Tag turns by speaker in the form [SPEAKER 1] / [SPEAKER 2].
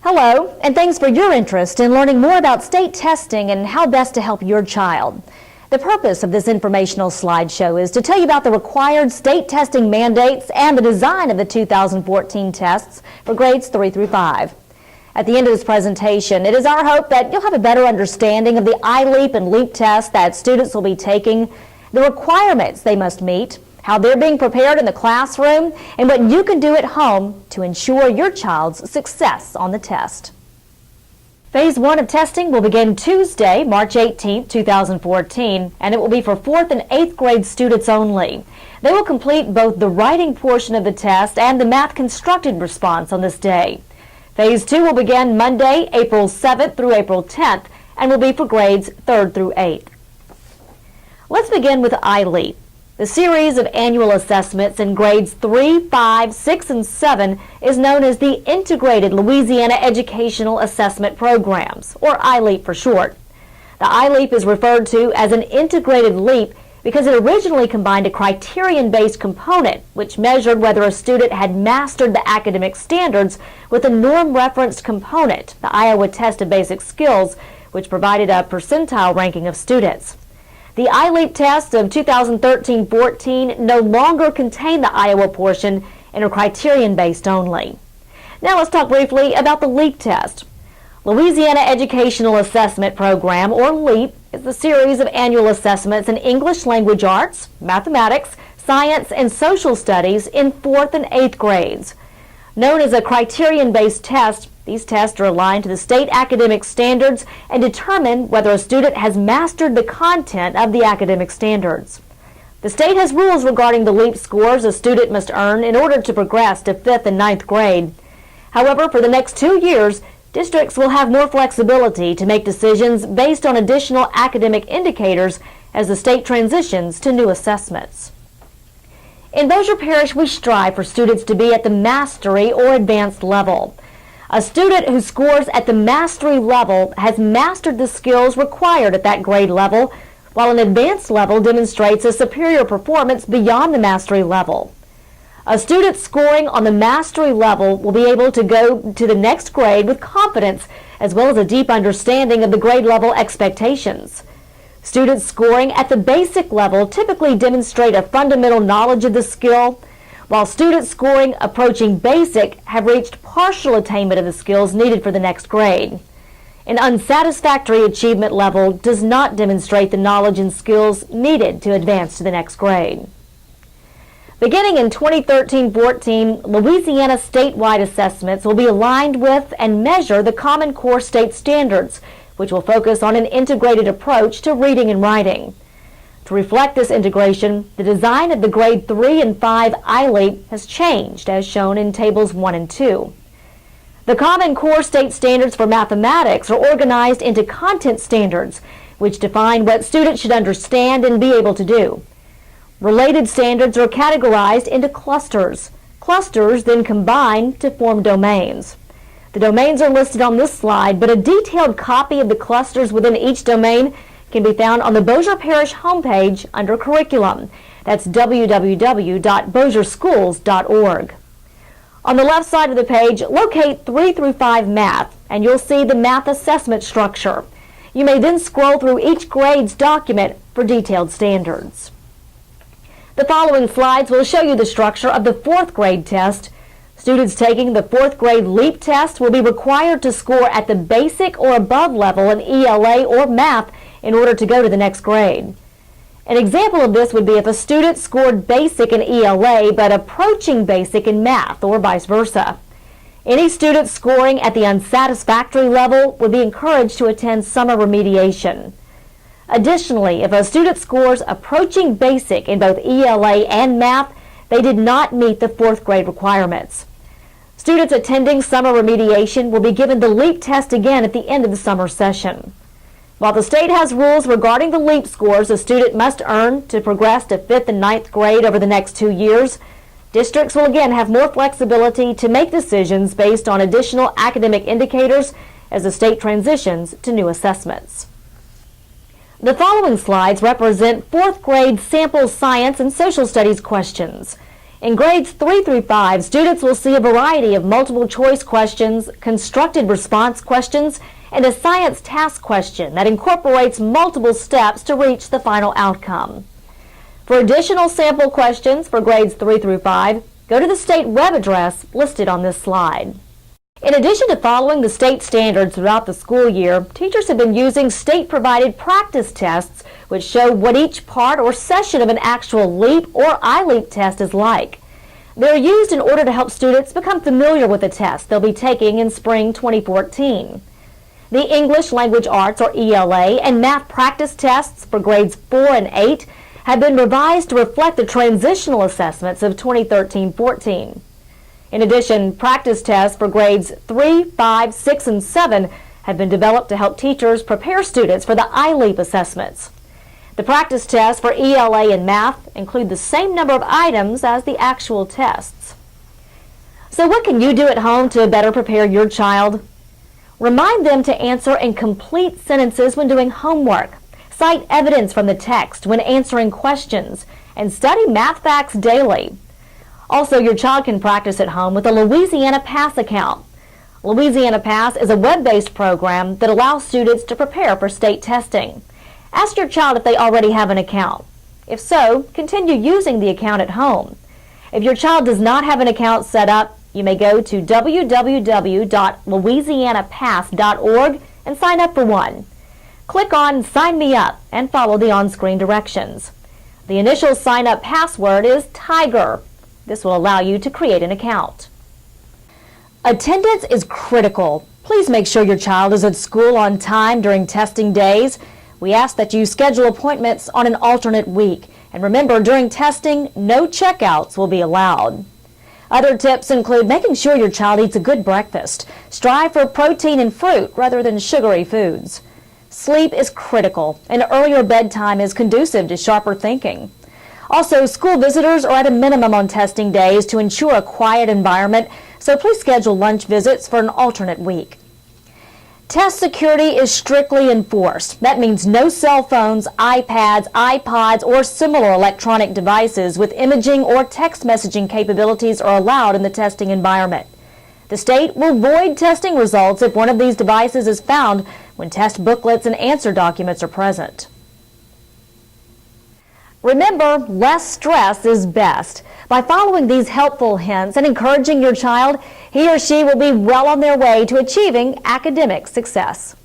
[SPEAKER 1] Hello, and thanks for your interest in learning more about state testing and how best to help your child. The purpose of this informational slideshow is to tell you about the required state testing mandates and the design of the 2014 tests for grades 3 through 5. At the end of this presentation, it is our hope that you'll have a better understanding of the iLeap and LEAP tests that students will be taking, the requirements they must meet, how they're being prepared in the classroom, and what you can do at home to ensure your child's success on the test. Phase 1 of testing will begin Tuesday, March 18, 2014, and it will be for 4th and 8th grade students only. They will complete both the writing portion of the test and the math constructed response on this day. Phase 2 will begin Monday, April 7th through April 10th, and will be for grades 3rd through 8th. Let's begin with iLeap. The series of annual assessments in grades 3, 5, 6, and 7 is known as the Integrated Louisiana Educational Assessment Programs, or iLeap for short. The iLeap is referred to as an integrated leap because it originally combined a criterion-based component, which measured whether a student had mastered the academic standards, with a norm-referenced component, the Iowa Test of Basic Skills, which provided a percentile ranking of students. The iLeap test of 2013-14 no longer contain the Iowa portion and are criterion-based only. Now let's talk briefly about the LEAP test. Louisiana Educational Assessment Program, or LEAP, is the series of annual assessments in English language arts, mathematics, science, and social studies in 4th and 8th grades. Known as a criterion-based test, these tests are aligned to the state academic standards and determine whether a student has mastered the content of the academic standards. The state has rules regarding the LEAP scores a student must earn in order to progress to 5th and 9th grade. However, for the next 2 years, districts will have more flexibility to make decisions based on additional academic indicators as the state transitions to new assessments. In Bossier Parish, we strive for students to be at the mastery or advanced level. A student who scores at the mastery level has mastered the skills required at that grade level, while an advanced level demonstrates a superior performance beyond the mastery level. A student scoring on the mastery level will be able to go to the next grade with confidence, as well as a deep understanding of the grade level expectations. Students scoring at the basic level typically demonstrate a fundamental knowledge of the skill, while students scoring approaching basic have reached partial attainment of the skills needed for the next grade. An unsatisfactory achievement level does not demonstrate the knowledge and skills needed to advance to the next grade. Beginning in 2013-14, Louisiana statewide assessments will be aligned with and measure the Common Core state standards, which will focus on an integrated approach to reading and writing. To reflect this integration, the design of the grade 3 and 5 iLeap has changed, as shown in tables 1 and 2. The Common Core state standards for mathematics are organized into content standards, which define what students should understand and be able to do. Related standards are categorized into clusters. Clusters then combine to form domains. The domains are listed on this slide, but a detailed copy of the clusters within each domain can be found on the Bossier Parish homepage under Curriculum. That's www.bossierschools.org. On the left side of the page, locate 3 through 5 math, and you'll see the math assessment structure. You may then scroll through each grade's document for detailed standards. The following slides will show you the structure of the 4th grade test. Students taking the 4th grade LEAP test will be required to score at the basic or above level in ELA or math in order to go to the next grade. An example of this would be if a student scored basic in ELA but approaching basic in math, or vice versa. Any student scoring at the unsatisfactory level would be encouraged to attend summer remediation. Additionally, if a student scores approaching basic in both ELA and math, they did not meet the 4th grade requirements. Students attending summer remediation will be given the LEAP test again at the end of the summer session. While the state has rules regarding the LEAP scores a student must earn to progress to 5th and 9th grade over the next 2 years, districts will again have more flexibility to make decisions based on additional academic indicators as the state transitions to new assessments. The following slides represent 4th grade sample science and social studies questions. In grades 3 through 5, students will see a variety of multiple choice questions, constructed response questions, and a science task question that incorporates multiple steps to reach the final outcome. For additional sample questions for grades 3 through 5, go to the state web address listed on this slide. In addition to following the state standards throughout the school year, teachers have been using state-provided practice tests which show what each part or session of an actual LEAP or iLEAP test is like. They're used in order to help students become familiar with the test they'll be taking in spring 2014. The English Language Arts, or ELA, and math practice tests for grades 4 and 8 have been revised to reflect the transitional assessments of 2013-14. In addition, practice tests for grades 3, 5, 6, and 7 have been developed to help teachers prepare students for the iLEAP assessments. The practice tests for ELA and math include the same number of items as the actual tests. So what can you do at home to better prepare your child? Remind them to answer in complete sentences when doing homework, cite evidence from the text when answering questions, and study math facts daily. Also, your child can practice at home with a Louisiana Pass account. Louisiana Pass is a web-based program that allows students to prepare for state testing. Ask your child if they already have an account. If so, continue using the account at home. If your child does not have an account set up, you may go to www.louisianapass.org and sign up for one. Click on Sign Me Up and follow the on-screen directions. The initial sign-up password is TIGER. This will allow you to create an account. Attendance is critical. Please make sure your child is at school on time during testing days. We ask that you schedule appointments on an alternate week. And remember, during testing, no checkouts will be allowed. Other tips include making sure your child eats a good breakfast. Strive for protein and fruit rather than sugary foods. Sleep is critical. An earlier bedtime is conducive to sharper thinking. Also, school visitors are at a minimum on testing days to ensure a quiet environment, so please schedule lunch visits for an alternate week. Test security is strictly enforced. That means no cell phones, iPads, iPods, or similar electronic devices with imaging or text messaging capabilities are allowed in the testing environment. The state will void testing results if one of these devices is found when test booklets and answer documents are present. Remember, less stress is best. By following these helpful hints and encouraging your child, he or she will be well on their way to achieving academic success.